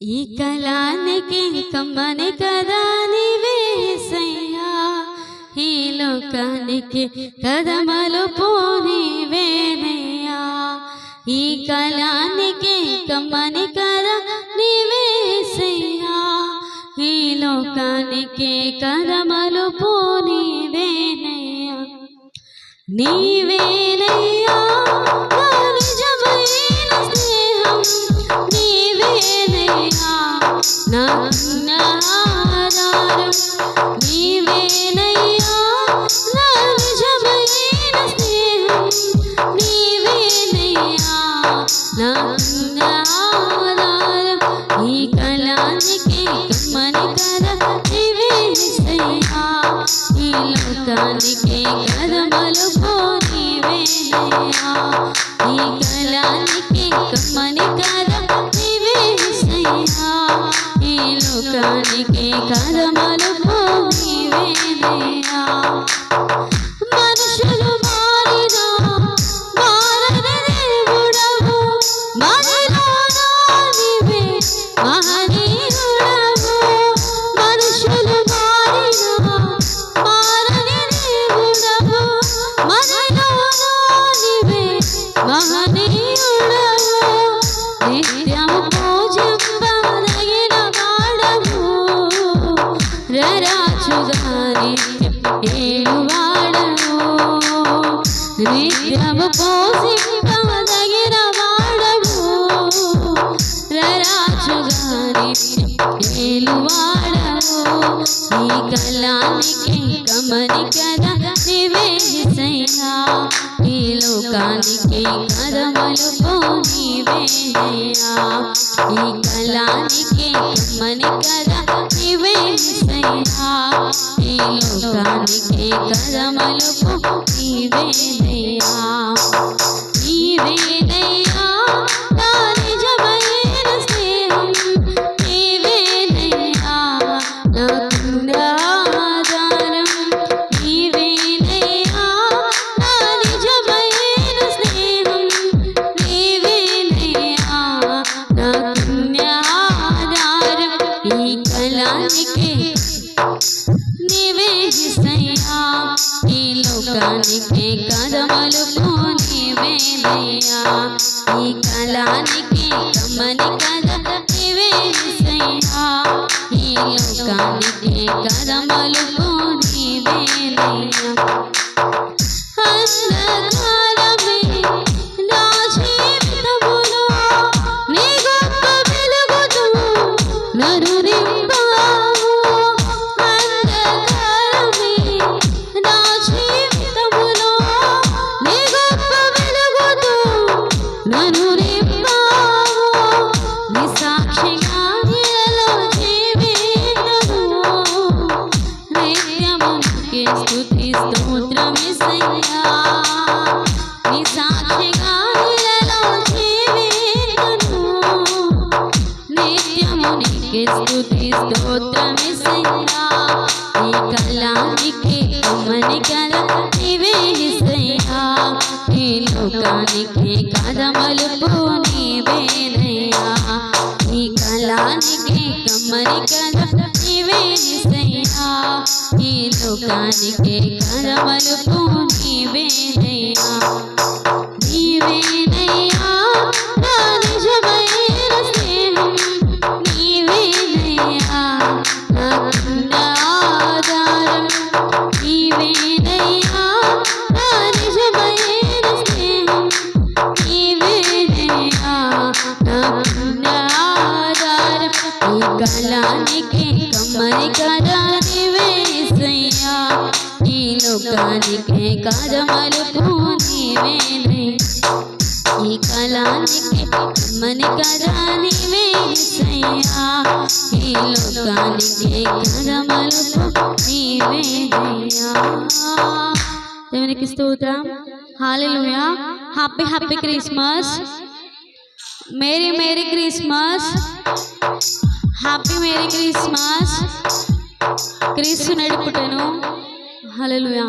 ఈ కళానికి కమ్మని కదా నీవే యేసయ్యా, ఈ లోకానికి కదమలు పోనీవేనయ్యా. ఈ కళానికి కమ్మని కదా నీవే యేసయ్యా, ఈ లోకానికి కదమలు పోనీవేనయ్యా. నీవేనయ్యా నా నిజమైన స్నేహం, నీవేనయ్యా నా ఆధారం, నీవేనయ్యా నా నిజమైన స్నేహం, నీవేనయ్యా నా ఆధారం. ఈ కళానికి కమ్మని కదా నీవే యేసయ్యా, ఈ లోకానికి కదమలు పోనీవేనయ్యా. ఈ కళానికి కమ్మని కదా నీవే యేసయ్యా, ఈ లోకానికి కదమలు పోనీవేనయ్యా. మనుషులు మారినా మారని దేవుడవు, మనలోనా నీవే మహనీయుడవు. మనుషులు మారినా మారని దేవుడవు, మనలోనా నీవే మహనీయుడవు. నిత్యము పూజింపదగిన వాడవు, రారాజుగా నిత్యం ఏలువాడవు. నిత్యము పూజింపదగిన వాడవు, రారాజుగా నిత్యం ఏలువాడవు. ఈ కళానికి కమ్మని కదా నీవే యేసయ్యా, ఈ లోకానికి కదమలు పోనీవేనయ్యా. ఈ కళానికి కమ్మని కదా నీవే యేసయ్యా, ఈ లోకానికి కదమలు పోనీవేనయ్యా. నీవేనయ్యా నా నిజమైన స్నేహం, నీవేనయ్యా నాకున్న ఆధారం, నీవేనయ్యా నా నిజమైన స్నేహం, నీవేనయ్యా నాకున్న ఆధారం. ఈ కళానికి నీవే యేసయ్యా, ఈ లోకానికి కదమలు పోనీవేనయ్యా. ఈ కళానికి కమ్మని కదా నీవే యేసయ్యా, ఈ లోకానికి కదమలు పోనీవేనయ్యా. అంధకారమే నా జీవితములో నీ గొప్ప వెలుగుతో నన్ను నింపావు. అంధకారమే నా జీవితములో నీ గొప్ప వెలుగుతో నన్ను నింపావు. నీ సాక్షిగా నీలో జీవింతును, నిత్యము నీకే స్తుతి స్తోత్రం యేసయ్యా. నీ సాక్షిగా నీలో జీవింతును, నిత్యము నీకే స్తుతి స్తోత్రం యేసయ్యా. ఈ కళానికి కమ్మని కదా నీవే యేసయ్యా, ఈ లోకానికి కదమలు పోనీవేనయ్యా. ఈ కళానికి కమ్మని కదా నీవే యేసయ్యా, ఈ లోకానికి కదమలు పోనీవేనయ్యా. నీవేనయ్యా నా నిజమైన స్నేహం, నీవేనయ్యా నాకున్న ఆధారం, నీవేనయ్యా నా నిజమైన స్నేహం, నీవేనయ్యా నాకున్న ఆధారం. ఈ కళానికి కమ్మని కదా నీవే యేసయ్యా, ఈ లోకానికి కదమలు పోనీవేనయ్యా. ఈ కళానికి కమ్మని కదా నీవే యేసయ్యా, ఈ లోకానికి కదమలు పోనీవేనయ్యా. దేవునికి స్తోత్రం. Hallelujah. Happy happy Christmas. Merry merry Christmas. Happy merry Christmas. క్రీస్తు నడుపుటను. హల్లెలూయా.